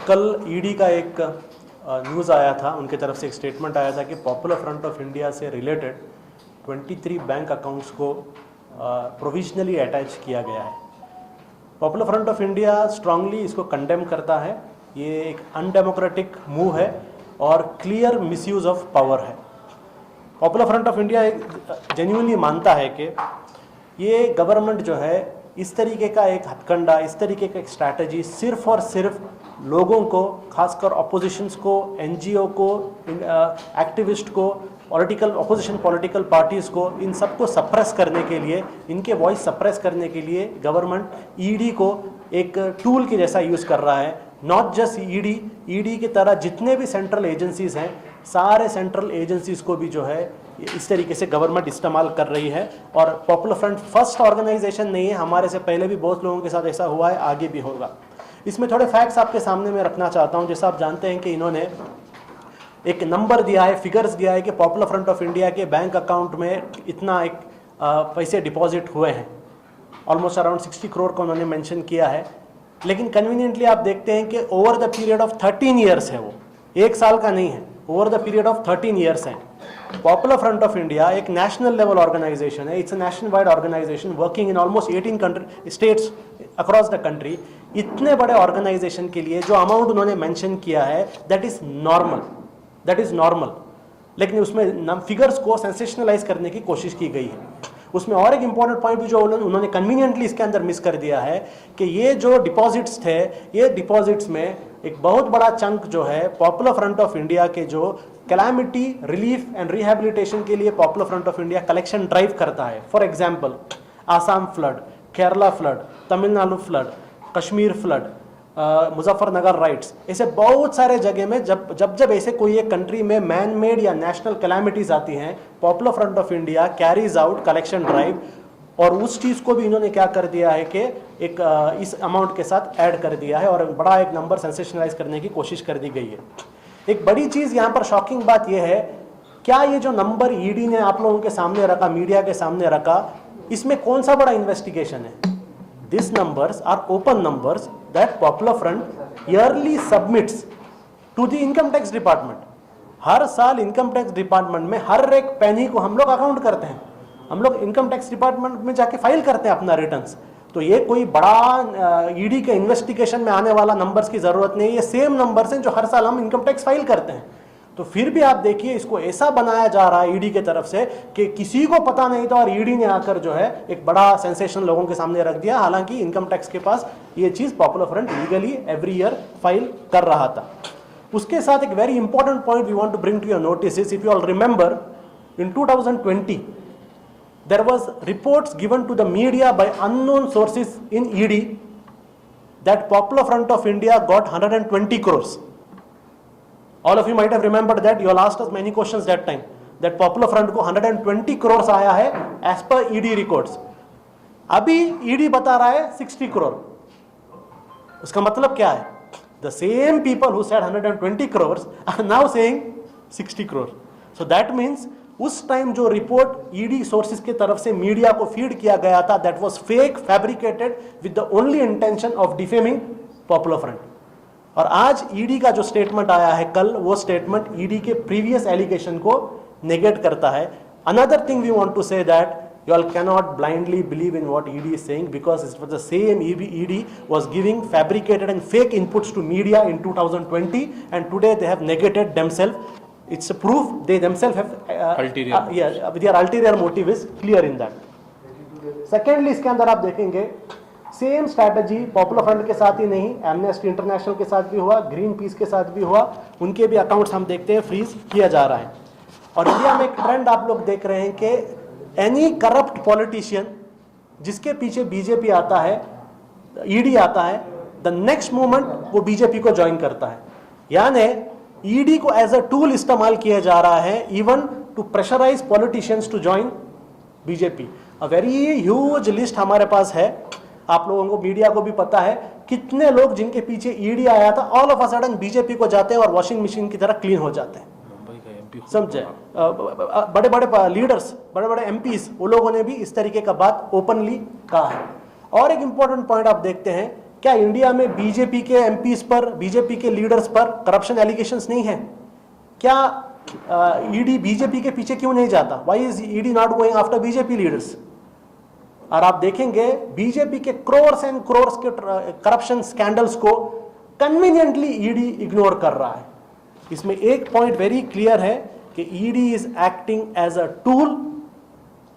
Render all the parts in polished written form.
कल ईडी का एक न्यूज़ आया था, उनके तरफ से एक स्टेटमेंट आया था कि पॉपुलर फ्रंट ऑफ इंडिया से रिलेटेड 23 बैंक अकाउंट्स को प्रोविजनली अटैच किया गया है। Popular front of India strongly इसको कंडेम करता है। ये एक अनडेमोक्रेटिक मूव है और क्लियर मिसयूज ऑफ पावर है। Popular front of India genuinely मानता है कि ये गवर्नमेंट जो है इस तरीके का एक हथकंडा, इस तरीके का एक स्ट्रैटेजी सिर्फ और सिर्फ लोगों को, खासकर अपोजिशंस को, एनजीओ को, एक्टिविस्ट को, पॉलिटिकल अपोजिशन पॉलिटिकल पार्टीज़ को, इन सबको सप्रेस करने के लिए, इनके वॉइस सप्रेस करने के लिए गवर्नमेंट ईडी को एक टूल के जैसा यूज़ कर रहा है। नॉट जस्ट ईडी की तरह जितने भी सेंट्रल एजेंसीज़ हैं, सारे सेंट्रल एजेंसीज़ को भी जो है इस तरीके से गवर्नमेंट इस्तेमाल कर रही है। और पॉपुलर फ्रंट फर्स्ट ऑर्गेनाइजेशन नहीं है, हमारे से पहले भी बहुत लोगों के साथ ऐसा हुआ है, आगे भी होगा। इसमें थोड़े फैक्ट्स आपके सामने मैं रखना चाहता हूं। जैसा आप जानते हैं कि इन्होंने एक नंबर दिया है, फिगर्स दिया है कि पॉपुलर फ्रंट ऑफ इंडिया के बैंक अकाउंट में इतना एक पैसे डिपॉजिट हुए हैं। ऑलमोस्ट अराउंड 60 करोड़ का उन्होंने मेंशन किया है। लेकिन कन्वीनियंटली आप देखते हैं कि over the period of 13 years है, वो एक साल का नहीं है, over the period of 13 years है। पॉपुलर फ्रंट ऑफ इंडिया एक नेशनल लेवल ऑर्गेनाइजेशन है। It's a national wide organisation working in almost 18 states across the country. इतने बड़े ऑर्गेनाइजेशन के लिए जो अमाउंट उन्होंने मेंशन किया है, दैट इज नॉर्मल। लेकिन उसमें फिगर्स को सेंसेशनलाइज करने की कोशिश की गई है। उसमें और एक इंपॉर्टेंट पॉइंट भी जो उन्होंने कन्वीनियंटली इसके अंदर मिस कर दिया है कि ये जो डिपॉजिट्स थे, ये डिपॉजिट्स में एक बहुत बड़ा चंक जो है पॉपुलर फ्रंट ऑफ इंडिया के जो कैलामिटी रिलीफ एंड रिहैबिलिटेशन के लिए popular front of India collection drive करता है। For example Assam flood, Kerala flood, Tamil Nadu flood, Kashmir flood, Muzaffarnagar rights, ऐसे बहुत सारे जगह में जब ऐसे कोई एक कंट्री में मैन मेड या नेशनल कैलामिटीज आती हैं, popular front of India carries out collection drive. और उस चीज़ को भी इन्होंने क्या कर दिया है कि एक इस अमाउंट के साथ ऐड कर दिया है और बड़ा एक नंबर सेंसेशनलाइज करने की कोशिश कर दी गई है। एक बड़ी चीज़ यहाँ पर शॉकिंग बात यह है, क्या ये जो नंबर ईडी ने आप लोगों के सामने रखा, मीडिया के सामने रखा, इसमें कौन सा बड़ा इन्वेस्टिगेशन है? These numbers are open numbers that Popular Front yearly submits to the income tax department. हर साल इनकम टैक्स डिपार्टमेंट में हर एक पैनी को हम लोग अकाउंट करते हैं, हम लोग इनकम टैक्स डिपार्टमेंट में जाके फाइल करते हैं अपना रिटर्न्स। तो ये कोई बड़ा ईडी के इन्वेस्टिगेशन में आने वाला नंबर्स की जरूरत नहीं है। ये सेम नंबर्स हैं जो हर साल हम इनकम टैक्स फाइल करते हैं। तो फिर भी आप देखिए, इसको ऐसा बनाया जा रहा है ईडी के तरफ से कि किसी को पता नहीं था और ईडी ने आकर जो है एक बड़ा सेंसेशन लोगों के सामने रख दिया। हालांकि इनकम टैक्स के पास ये चीज Popular Front legally every year file कर रहा था। उसके साथ एक very important point we want to bring to your notice is, if you all remember, in 2020 there was reports given to the media by unknown sources in ED that Popular Front of India got 120 crores. All of you might have remembered that. You all asked us many questions that time, that Popular Front को 120 crores आया है as per ED records. अभी ED बता रहा है 60 crore. उसका मतलब क्या है? The same people who said 120 crores are now saying 60 crore. So that means उस टाइम जो रिपोर्ट ईडी सोर्सेज की तरफ से मीडिया को फीड किया गया था, that was fake, fabricated with the only intention of defaming popular front. और आज ईडी का जो स्टेटमेंट आया है कल, वो स्टेटमेंट ईडी के प्रीवियस एलिगेशन को नेगेट करता है। Another thing we want to say that you all cannot blindly believe in what ED is saying, because it was the same ED was giving fabricated and fake inputs to media in 2020, and today they have negated themselves. It's a proof they themselves have their ulterior motive is clear in that. Secondly, इसके अंदर आप देखेंगे same strategy popular front के साथ ही नहीं, amnesty international के साथ भी हुआ, ग्रीन पीस के साथ भी हुआ। उनके भी अकाउंट्स हम देखते हैं फ्रीज किया जा रहा है। और इंडिया में एक ट्रेंड आप लोग देख रहे हैं कि एनी करप्ट पॉलिटिशियन जिसके पीछे बीजेपी आता है, ईडी आता है, द नेक्स्ट मोमेंट वो बीजेपी को ज्वाइन करता है। यानी ईडी को एज अ टूल इस्तेमाल किया जा रहा है, even to pressurise politicians to join BJP. A very huge list हमारे पास है, आप लोगों को, मीडिया को भी पता है कितने लोग जिनके पीछे ईडी आया था all of a sudden BJP को जाते हैं और वॉशिंग मशीन की तरह क्लीन हो जाते हैं। समझे? बड़े बड़े लीडर्स, बड़े बड़े एमपीज, वो लोगों ने भी इस तरीके का बात ओपनली कहा है। और एक इंपॉर्टेंट पॉइंट आप देखते हैं क्या इंडिया में बीजेपी के एमपीज पर, बीजेपी के लीडर्स पर करप्शन एलिगेशंस नहीं है? क्या ईडी बीजेपी के पीछे क्यों नहीं जाता? Why is ED not going after BJP leaders? और आप देखेंगे बीजेपी के क्रोर्स एंड क्रोर्स के करप्शन स्कैंडल्स को कन्वीनियंटली ईडी इग्नोर कर रहा है। इसमें एक पॉइंट वेरी क्लियर है कि ED is acting as a tool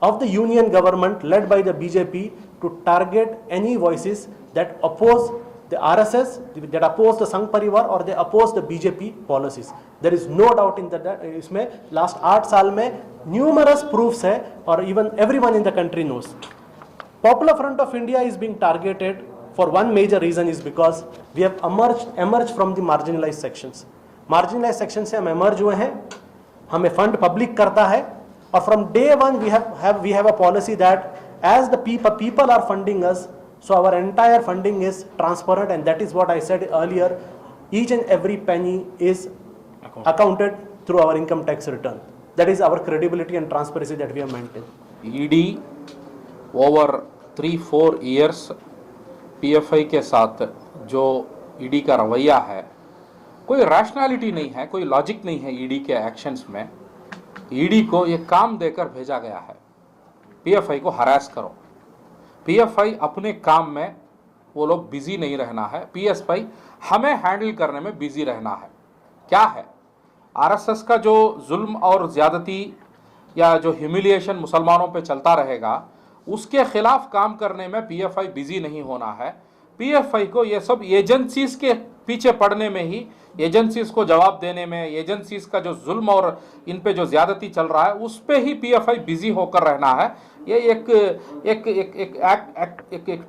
of the union government led by the BJP to target any voices that oppose the RSS, that oppose the Sangh Parivar or they oppose the BJP policies. There is no doubt in that. इसमें last 8 साल में numerous proofs है और even everyone in the country knows. Popular Front of India is being targeted for one major reason is because we have emerged from the marginalized sections. Marginalized sections से हम emerge हुए हैं, हमें fund public करता है और from day one we have a policy that as the people are funding us, so our entire funding is transparent, and that is what I said earlier, each and every penny is accounted through our income tax return. That is our credibility and transparency that we have maintained. ED over 3-4 years PFI के साथ जो ED का रवैया है, कोई rationality नहीं है, कोई लॉजिक नहीं है ED के एक्शंस में। ईडी को ये काम देकर भेजा गया है, पीएफआई को हरास करो। पीएफआई अपने काम में वो लोग बिजी नहीं रहना है, पीएफआई हमें हैंडल करने में बिजी रहना है। क्या है, आरएसएस का जो जुल्म और ज्यादती या जो ह्यूमिलिएशन मुसलमानों पे चलता रहेगा, उसके खिलाफ काम करने में पीएफआई बिजी नहीं होना है। पीएफआई को ये सब एजेंसीज के पीछे पड़ने में ही, एजेंसीज को जवाब देने में, एजेंसीज का जो जुल्म और इन पे जो ज्यादती चल रहा है उस पे ही पीएफआई बिजी होकर रहना है। ये एक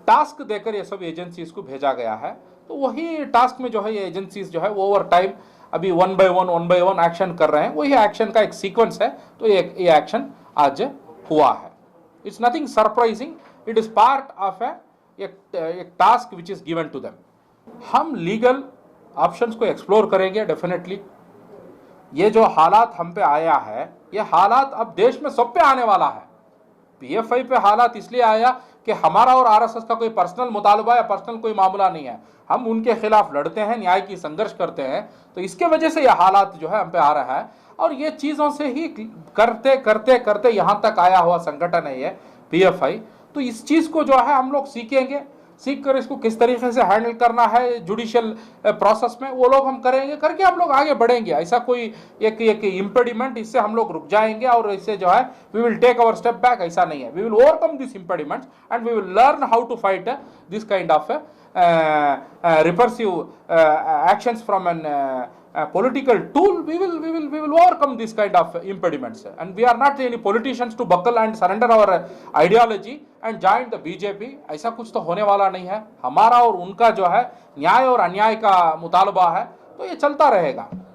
टास्क देकर ये सब एजेंसीज को भेजा गया है। तो वही टास्क में जो है ये एजेंसीज जो है वो ओवर टाइम अभी वन बाय वन एक्शन कर रहे हैं। वही एक्शन का एक सीक्वेंस है। तो ये एक्शन आज हुआ है। It's nothing surprising, it is part of एक task which is given to them. हम लीगल ऑप्शंस को एक्सप्लोर करेंगे डेफिनेटली। ये जो हालात हम पे आया है, ये हालात अब देश में सब पे आने वाला है। पीएफआई पे हालात इसलिए आया कि हमारा और आरएसएस का कोई पर्सनल मुतालबा या पर्सनल कोई मामला नहीं है। हम उनके खिलाफ लड़ते हैं, न्याय की संघर्ष करते हैं। तो इसके वजह से ये हालात जो है हम पे आ रहा है और ये चीज़ों से ही करते करते करते यहाँ तक आया हुआ संगठन है ये पीएफआई। तो इस चीज़ को जो है हम लोग सीखेंगे, सीख कर इसको किस तरीके से हैंडल करना है जुडिशियल प्रोसेस में, वो लोग हम करेंगे, करके हम लोग आगे बढ़ेंगे। ऐसा कोई एक इम्पेडिमेंट इससे हम लोग रुक जाएंगे और इससे जो है we will take our step back, ऐसा नहीं है। We will overcome this impediments and we will learn how to fight this kind of repressive actions from an political tool. We will overcome this kind of impediments, and we are not any politicians to buckle and surrender our ideology and join the BJP. ऐसा कुछ तो होने वाला नहीं है। हमारा और उनका जो है न्याय और अन्याय का मुतालबा है, तो ये चलता रहेगा।